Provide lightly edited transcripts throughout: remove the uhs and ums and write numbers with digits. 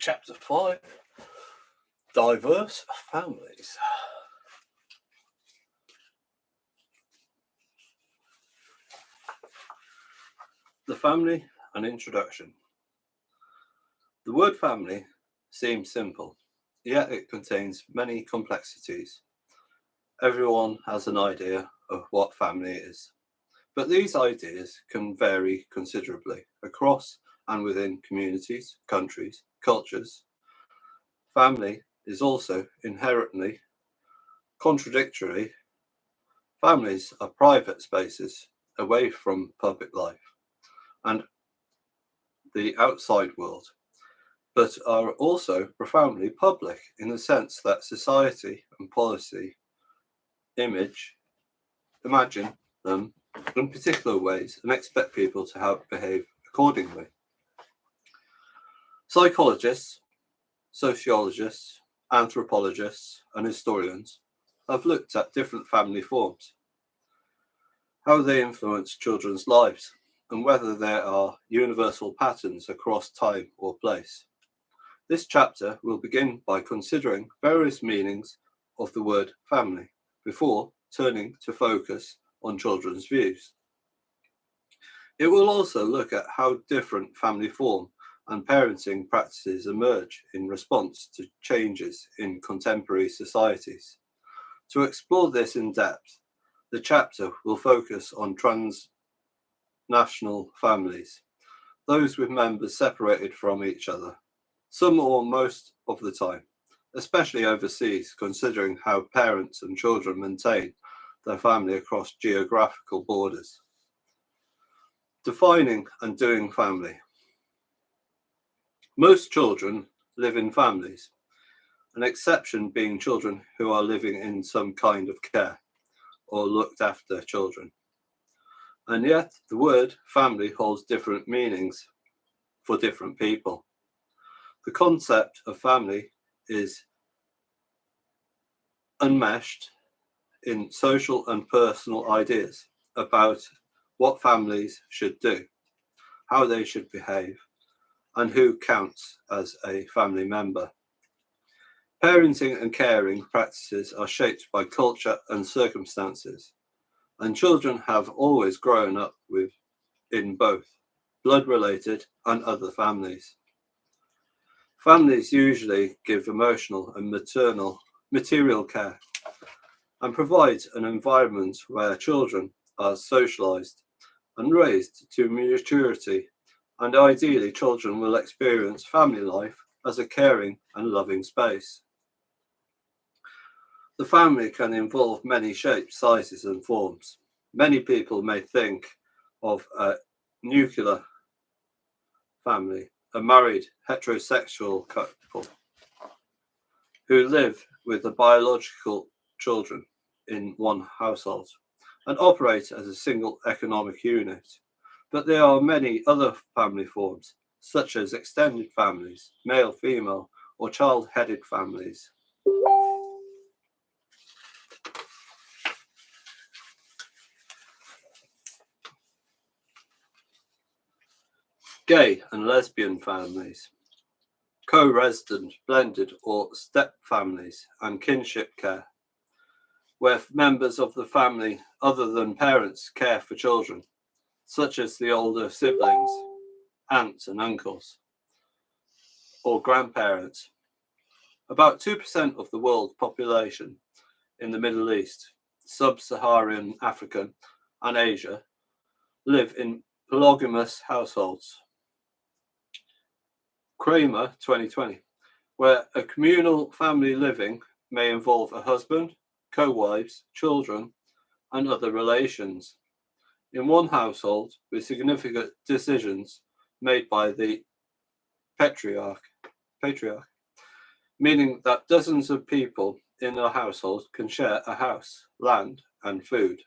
Chapter 5, Diverse Families. The family, an introduction. The word family seems simple, yet it contains many complexities. Everyone has an idea of what family is, but these ideas can vary considerably across and within communities, countries, cultures. Family is also inherently contradictory. Families are private spaces away from public life and the outside world, but are also profoundly public in the sense that society and policy imagine them in particular ways and expect people to behave accordingly. Psychologists, sociologists, anthropologists, and historians have looked at different family forms, how they influence children's lives, and whether there are universal patterns across time or place. This chapter will begin by considering various meanings of the word family before turning to focus on children's views. It will also look at how different family form and parenting practices emerge in response to changes in contemporary societies. To explore this in depth, the chapter will focus on transnational families, those with members separated from each other, some or most of the time, especially overseas, considering how parents and children maintain their family across geographical borders. Defining and doing family. Most children live in families, an exception being children who are living in some kind of care or looked after children. And yet the word family holds different meanings for different people. The concept of family is enmeshed in social and personal ideas about what families should do, how they should behave, and who counts as a family member. Parenting and caring practices are shaped by culture and circumstances, and children have always grown up in both blood-related and other families. Families usually give emotional and material care and provide an environment where children are socialized and raised to maturity, and ideally children will experience family life as a caring and loving space. The family can involve many shapes, sizes, and forms. Many people may think of a nuclear family, a married heterosexual couple who live with the biological children in one household and operate as a single economic unit. But there are many other family forms, such as extended families, male, female, or child-headed families. Gay and lesbian families, co-resident, blended or step families, and kinship care, where members of the family other than parents care for children, such as the older siblings, aunts and uncles, or grandparents. About 2% of the world's population in the Middle East, Sub-Saharan Africa, and Asia live in polygamous households. Kramer 2020, where a communal family living may involve a husband, co-wives, children, and other relations in one household with significant decisions made by the patriarch, meaning that dozens of people in a household can share a house, land, and food.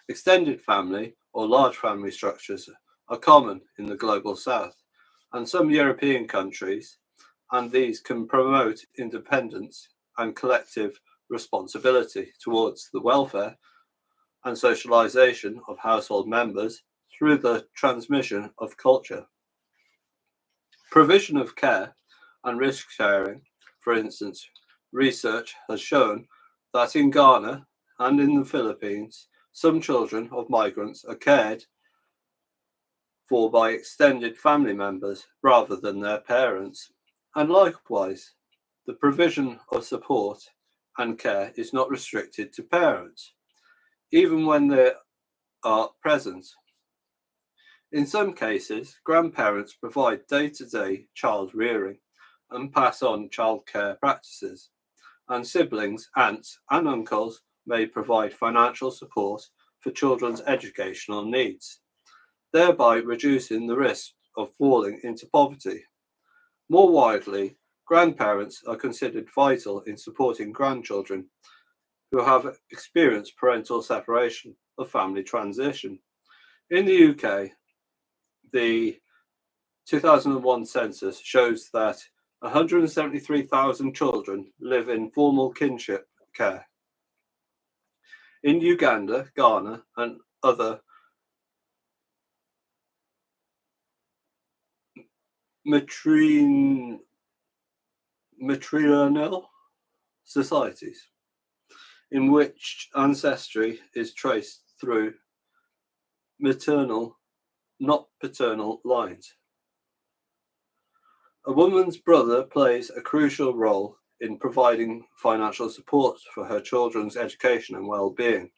Extended family or large family structures are common in the global south and some European countries, and these can promote independence and collective responsibility towards the welfare and socialization of household members through the transmission of culture. Provision of care and risk sharing. For instance, research has shown that in Ghana and in the Philippines, some children of migrants are cared for by extended family members rather than their parents. And likewise, the provision of support and care is not restricted to parents, even when they are present. In some cases, grandparents provide day-to-day child rearing and pass on childcare practices, and siblings, aunts, and uncles may provide financial support for children's educational needs, thereby reducing the risk of falling into poverty. More widely, grandparents are considered vital in supporting grandchildren who have experienced parental separation or family transition. In the UK, the 2001 census shows that 173,000 children live in formal kinship care. In Uganda, Ghana, and other matrilineal societies, in which ancestry is traced through maternal, not paternal lines. A woman's brother plays a crucial role in providing financial support for her children's education and well-being.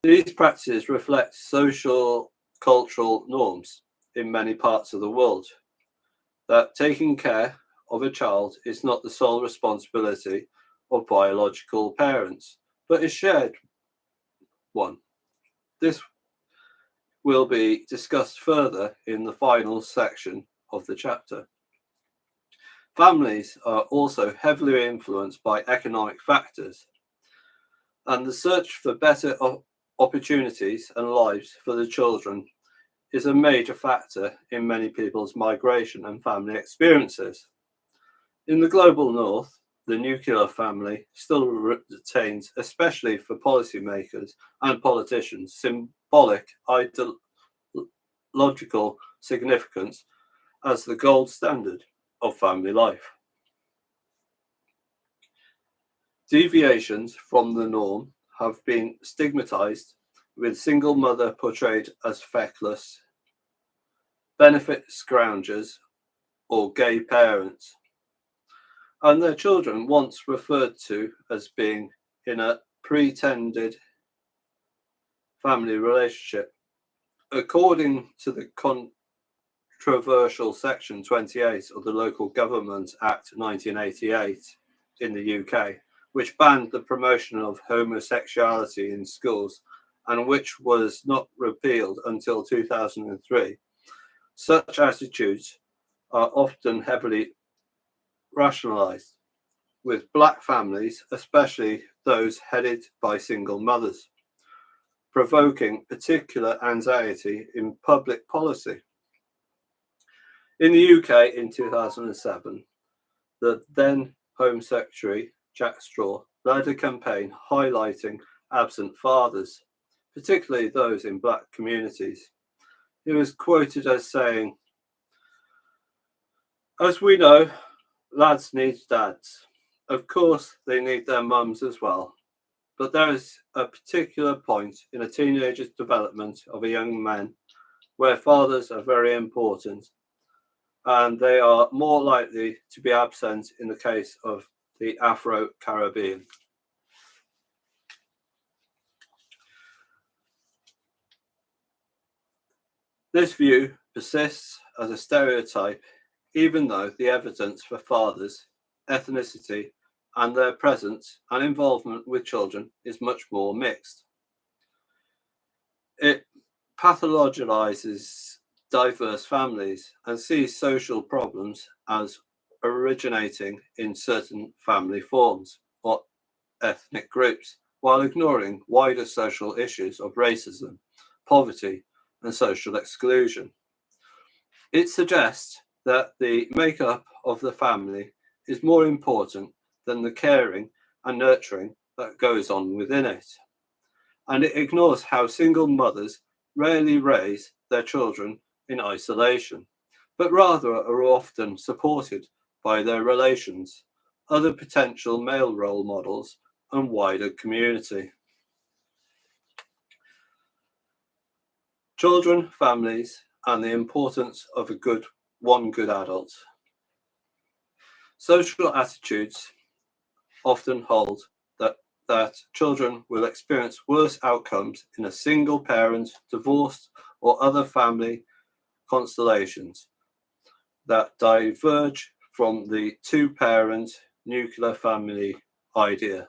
These practices reflect social, cultural norms in many parts of the world, that taking care of a child is not the sole responsibility of biological parents, but a shared one. This will be discussed further in the final section of the chapter. Families are also heavily influenced by economic factors, and the search for better opportunities and lives for the children is a major factor in many people's migration and family experiences. In the global north, the nuclear family still retains, especially for policymakers and politicians, symbolic ideological significance as the gold standard of family life. Deviations from the norm have been stigmatized, with single mother portrayed as feckless, benefit scroungers, or gay parents, and their children once referred to as being in a pretended family relationship. According to the controversial Section 28 of the Local Government Act 1988 in the UK, which banned the promotion of homosexuality in schools and which was not repealed until 2003, such attitudes are often heavily rationalised, with black families, especially those headed by single mothers, provoking particular anxiety in public policy. In the UK in 2007, the then Home Secretary Jack Straw led a campaign highlighting absent fathers, particularly those in black communities. He was quoted as saying, "As we know, lads need dads. Of course, they need their mums as well. But there is a particular point in a teenager's development of a young man where fathers are very important, and they are more likely to be absent in the case of the Afro-Caribbean." This view persists as a stereotype, even though the evidence for fathers, ethnicity, and their presence and involvement with children is much more mixed. It pathologizes diverse families and sees social problems as originating in certain family forms or ethnic groups, while ignoring wider social issues of racism, poverty, and social exclusion. It suggests that the makeup of the family is more important than the caring and nurturing that goes on within it. And it ignores how single mothers rarely raise their children in isolation, but rather are often supported by their relations, other potential male role models, and wider community. Children, families, and the importance of one good adult. Social attitudes often hold that children will experience worse outcomes in a single parent, divorced, or other family constellations that diverge from the two-parent nuclear family idea.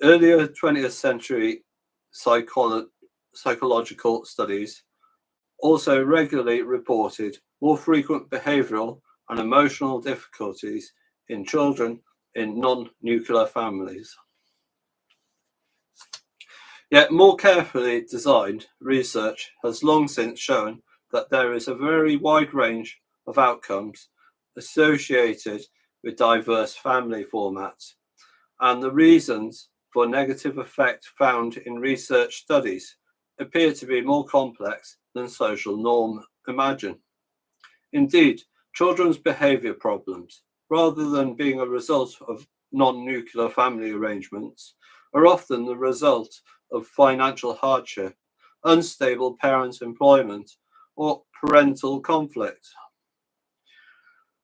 Earlier 20th century psychological studies also regularly reported more frequent behavioral and emotional difficulties in children in non-nuclear families. Yet more carefully designed research has long since shown that there is a very wide range of outcomes associated with diverse family formats, and the reasons for negative effect found in research studies appear to be more complex than social norm imagine. Indeed, children's behaviour problems, rather than being a result of non-nuclear family arrangements, are often the result of financial hardship, unstable parent employment, or parental conflict.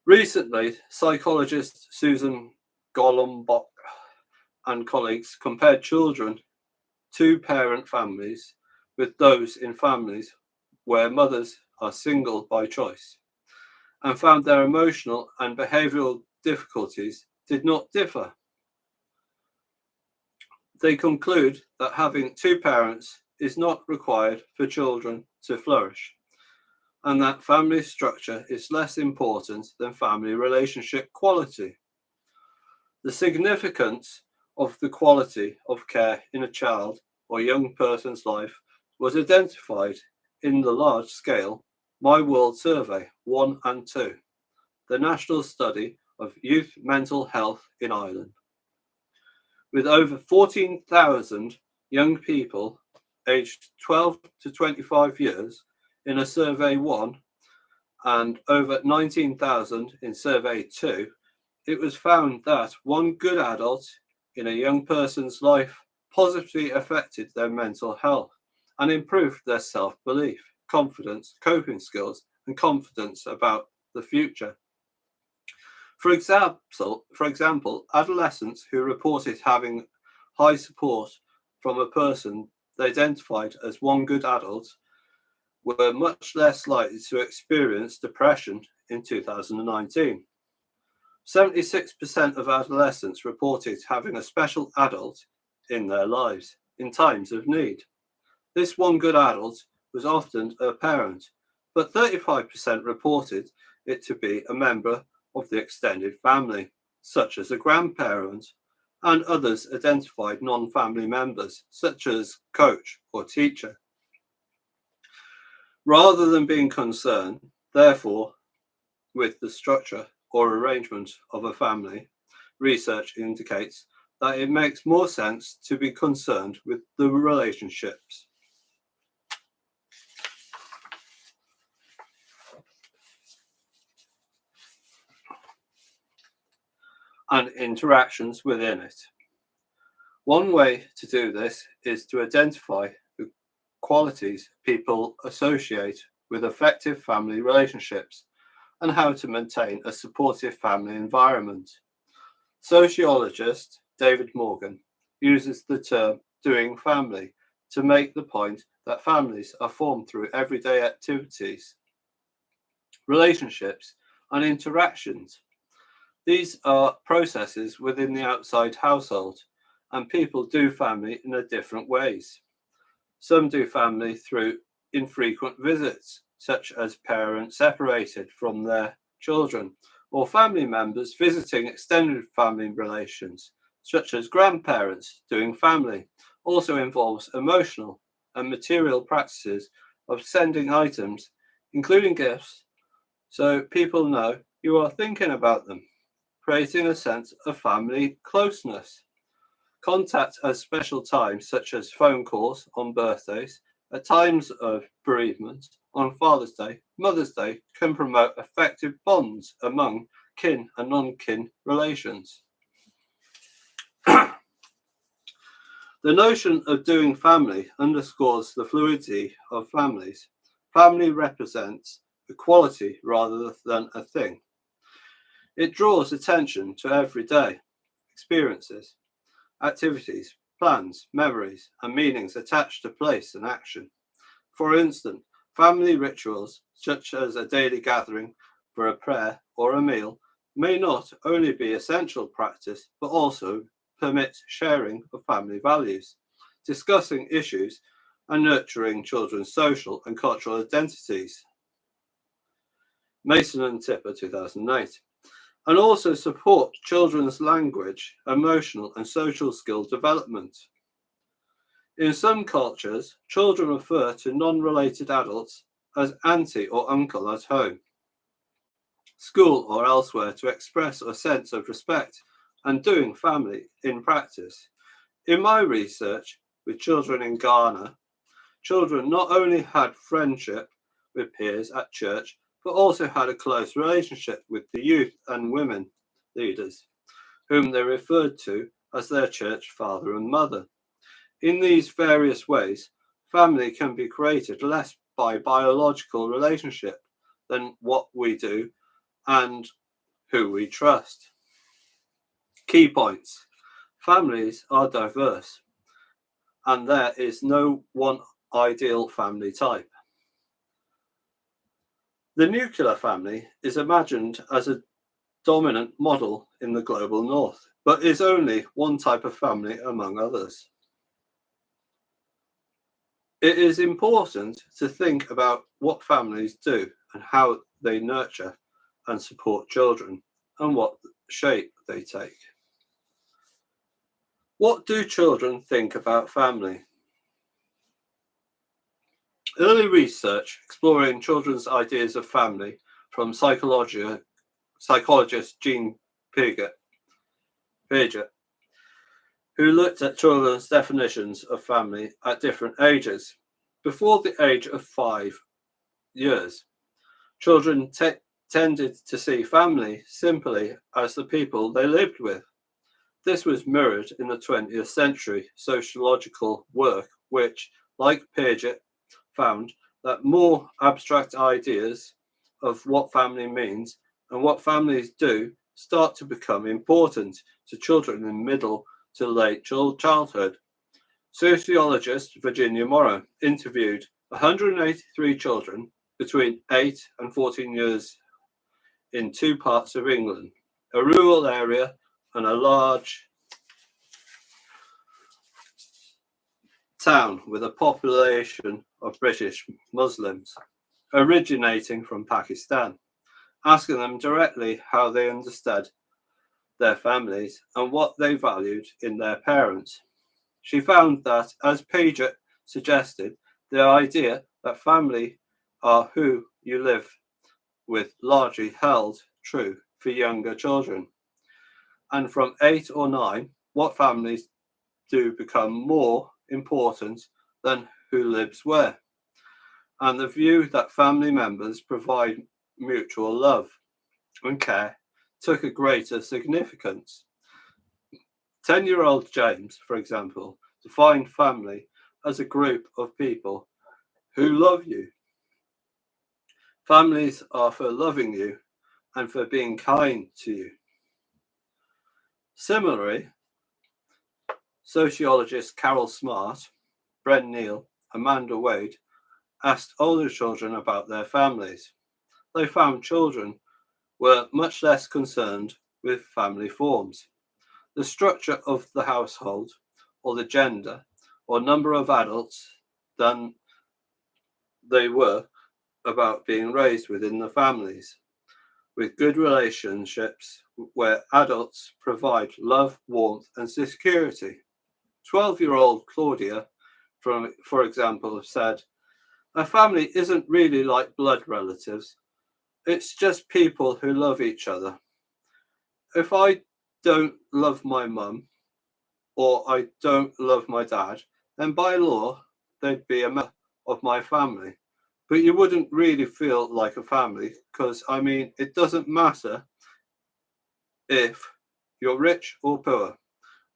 Recently, psychologist Susan Golombok and colleagues compared children two-parent families with those in families where mothers are single by choice, and found their emotional and behavioural difficulties did not differ. They conclude that having two parents is not required for children to flourish, and that family structure is less important than family relationship quality. The significance of the quality of care in a child or young person's life was identified in the large-scale My World Survey 1 and 2, the national study of youth mental health in Ireland. With over 14,000 young people aged 12 to 25 years in a survey 1 and over 19,000 in survey 2, it was found that one good adult in a young person's life positively affected their mental health and improved their self-belief, confidence, coping skills, and confidence about the future. For example, adolescents who reported having high support from a person they identified as one good adult were much less likely to experience depression in 2019. 76% of adolescents reported having a special adult in their lives in times of need. This one good adult was often a parent, but 35% reported it to be a member of the extended family, such as a grandparent, and others identified non-family members, such as coach or teacher. Rather than being concerned, therefore, with the structure or arrangement of a family, research indicates that it makes more sense to be concerned with the relationships. And interactions within it. One way to do this is to identify the qualities people associate with effective family relationships and how to maintain a supportive family environment. Sociologist David Morgan uses the term doing family to make the point that families are formed through everyday activities, relationships, and interactions. These are processes within the outside household, and people do family in different ways. Some do family through infrequent visits, such as parents separated from their children, or family members visiting extended family relations, such as grandparents doing family. Also involves emotional and material practices of sending items, including gifts, so people know you are thinking about them, creating a sense of family closeness. Contact at special times, such as phone calls on birthdays, at times of bereavement, on Father's Day, Mother's Day, can promote effective bonds among kin and non-kin relations. The notion of doing family underscores the fluidity of families. Family represents a quality rather than a thing. It draws attention to everyday experiences, activities, plans, memories, and meanings attached to place and action. For instance, family rituals, such as a daily gathering for a prayer or a meal, may not only be essential practice, but also permit sharing of family values, discussing issues, and nurturing children's social and cultural identities. Mason and Tipper, 2008. And also support children's language, emotional, and social skill development. In some cultures, children refer to non-related adults as auntie or uncle at home, school, or elsewhere to express a sense of respect and doing family in practice. In my research with children in Ghana, children not only had friendship with peers at church, but also had a close relationship with the youth and women leaders, whom they referred to as their church father and mother. In these various ways, family can be created less by biological relationship than what we do and who we trust. Key points. Families are diverse, and there is no one ideal family type. The nuclear family is imagined as a dominant model in the global north, but is only one type of family among others. It is important to think about what families do and how they nurture and support children and what shape they take. What do children think about family? Early research exploring children's ideas of family from psychologist Jean Piaget, who looked at children's definitions of family at different ages. Before the age of 5 years, children tended to see family simply as the people they lived with. This was mirrored in the 20th century sociological work, which, like Piaget, found that more abstract ideas of what family means and what families do start to become important to children in middle to late childhood. Sociologist Virginia Morrow interviewed 183 children between 8 and 14 years in 2 parts of England, a rural area and a large town with a population of British Muslims originating from Pakistan, asking them directly how they understood their families and what they valued in their parents. She found that, as Piaget suggested, the idea that family are who you live with largely held true for younger children. And from 8 or 9, what families do become more important than who lives where. And the view that family members provide mutual love and care took a greater significance. 10-year-old James, for example, defined family as a group of people who love you. Families are for loving you and for being kind to you. Similarly, sociologists Carol Smart, Bren Neal, Amanda Wade asked older children about their families. They found children were much less concerned with family forms, the structure of the household, or the gender, or number of adults than they were about being raised within the families, with good relationships where adults provide love, warmth, and security. 12-year-old Claudia, for example, said, "A family isn't really like blood relatives. It's just people who love each other. If I don't love my mum or I don't love my dad, then by law, they'd be a mother of my family. But you wouldn't really feel like a family because, I mean, it doesn't matter if you're rich or poor,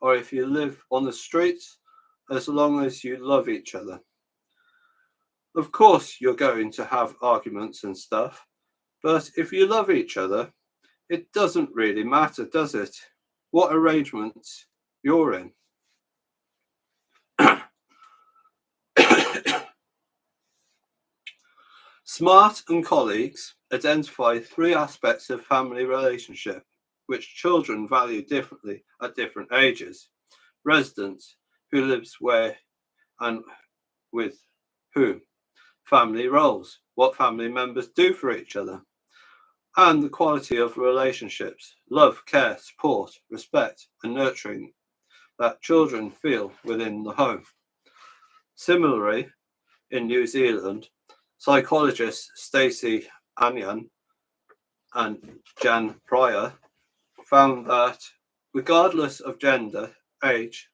or if you live on the streets, as long as you love each other. Of course, you're going to have arguments and stuff, but if you love each other, it doesn't really matter, does it? What arrangements you're in. Smart and colleagues identify 3 aspects of family relationship which children value differently at different ages. Residence, who lives where and with whom. Family roles, what family members do for each other. And the quality of relationships, love, care, support, respect, and nurturing that children feel within the home. Similarly, in New Zealand, psychologists Stacey Anyan and Jan Pryor found that regardless of gender, age,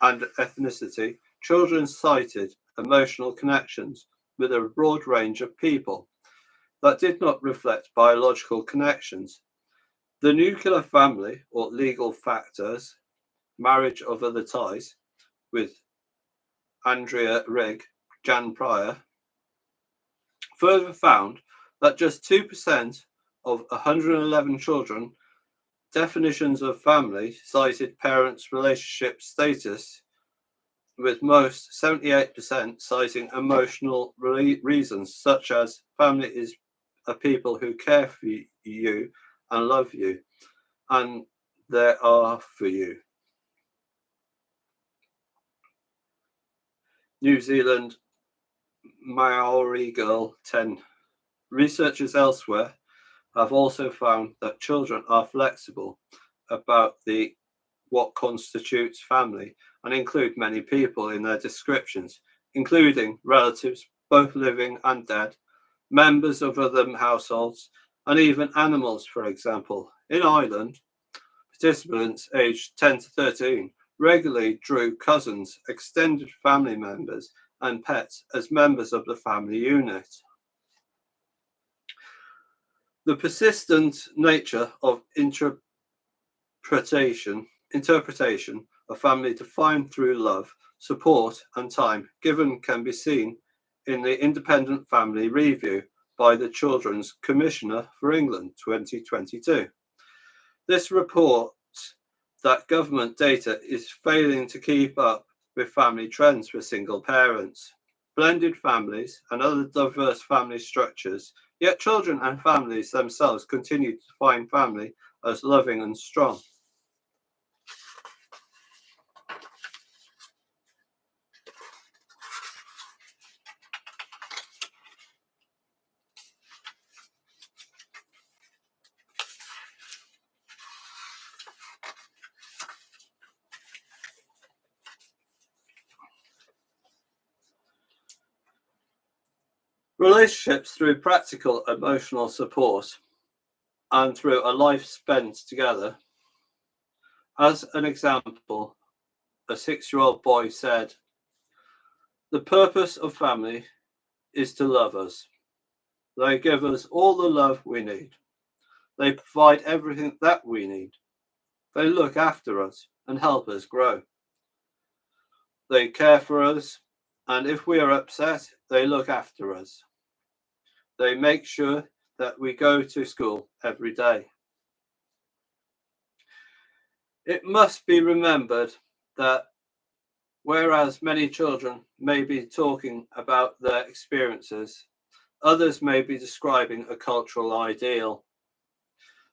and ethnicity, children cited emotional connections with a broad range of people that did not reflect biological connections. The nuclear family or legal factors, marriage of other ties, with Andrea Rigg, Jan Pryor, further found that just 2% of 111 children definitions of family cited parents' relationship status, with most 78% citing emotional reasons, such as family is a people who care for you and love you, and they are for you. New Zealand Maori Girl 10. Researchers elsewhere have also found that children are flexible about what constitutes family and include many people in their descriptions, including relatives, both living and dead, members of other households, and even animals, for example. In Ireland, participants aged 10 to 13 regularly drew cousins, extended family members, and pets as members of the family unit. The persistent nature of interpretation of family defined through love, support, and time given can be seen in the Independent Family Review by the Children's Commissioner for England 2022. This reports that government data is failing to keep up with family trends for single parents, blended families, and other diverse family structures, yet children and families themselves continue to define family as loving and strong. Relationships through practical emotional support and through a life spent together. As an example, a 6-year-old boy said, "The purpose of family is to love us. They give us all the love we need. They provide everything that we need. They look after us and help us grow. They care for us, and if we are upset, they look after us. They make sure that we go to school every day." It must be remembered that whereas many children may be talking about their experiences, others may be describing a cultural ideal.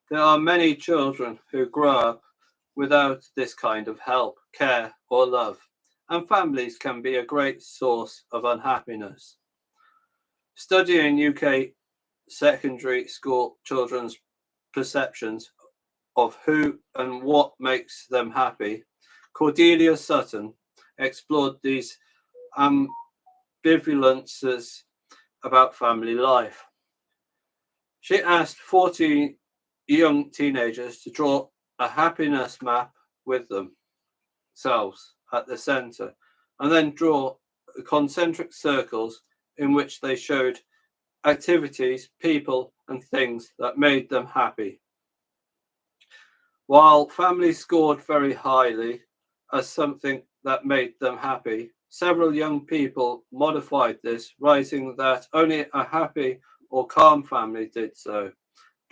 There are many children who grow up without this kind of help, care, or love, and families can be a great source of unhappiness. Studying UK secondary school children's perceptions of who and what makes them happy, Cordelia Sutton explored these ambivalences about family life. She asked 40 young teenagers to draw a happiness map with themselves at the center, and then draw concentric circles in which they showed activities, people, and things that made them happy. While families scored very highly as something that made them happy, several young people modified this, writing that only a happy or calm family did so.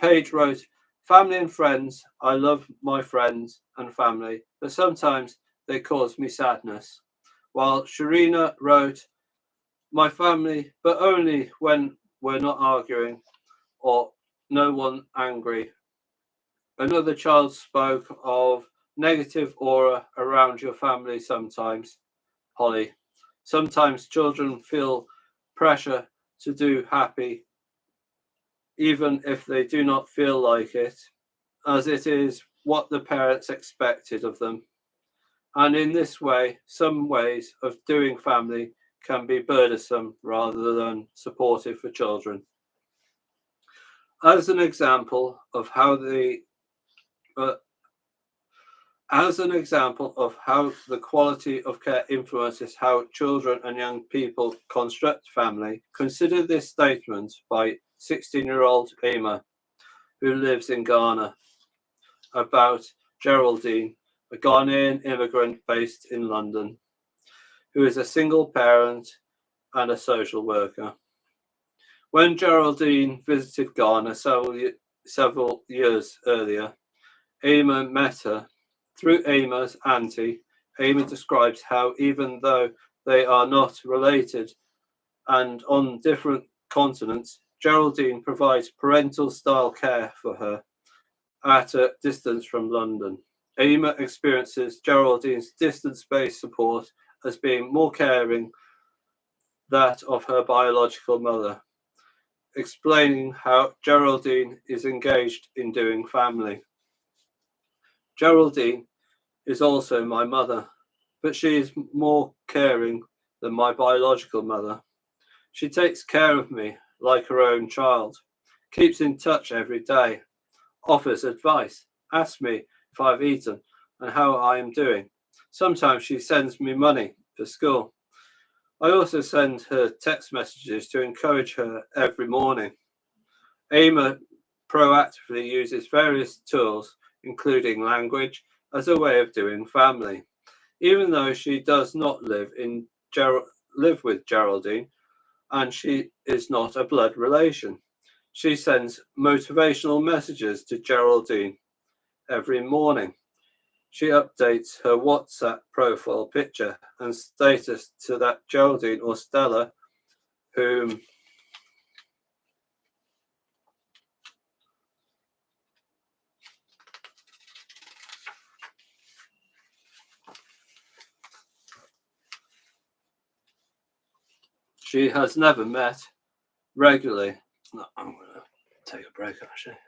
Page wrote, "Family and friends, I love my friends and family, but sometimes they cause me sadness." While Sharina wrote, "My family, but only when we're not arguing or no one angry." Another child spoke of negative aura around your family sometimes. Holly, sometimes children feel pressure to do happy, even if they do not feel like it, as it is what the parents expected of them. And in this way, some ways of doing family can be burdensome rather than supportive for children. As an example of how the quality of care influences how children and young people construct family, consider this statement by 16-year-old Emma, who lives in Ghana, about Geraldine, a Ghanaian immigrant based in London, who is a single parent and a social worker. When Geraldine visited Ghana several years earlier, Emma met her. Through Emma's auntie, Emma describes how even though they are not related and on different continents, Geraldine provides parental style care for her at a distance from London. Emma experiences Geraldine's distance-based support as being more caring than that of her biological mother, explaining how Geraldine is engaged in doing family. Geraldine is also my mother, but she is more caring than my biological mother. She takes care of me like her own child, keeps in touch every day, offers advice, asks me if I've eaten and how I am doing. Sometimes she sends me money for school. I also send her text messages to encourage her every morning. Emma proactively uses various tools, including language, as a way of doing family. Even though she does not live with Geraldine, and she is not a blood relation, she sends motivational messages to Geraldine every morning. She updates her WhatsApp profile picture and status to that Geraldine or Stella, whom she has never met regularly. No, I'm going to take a break actually.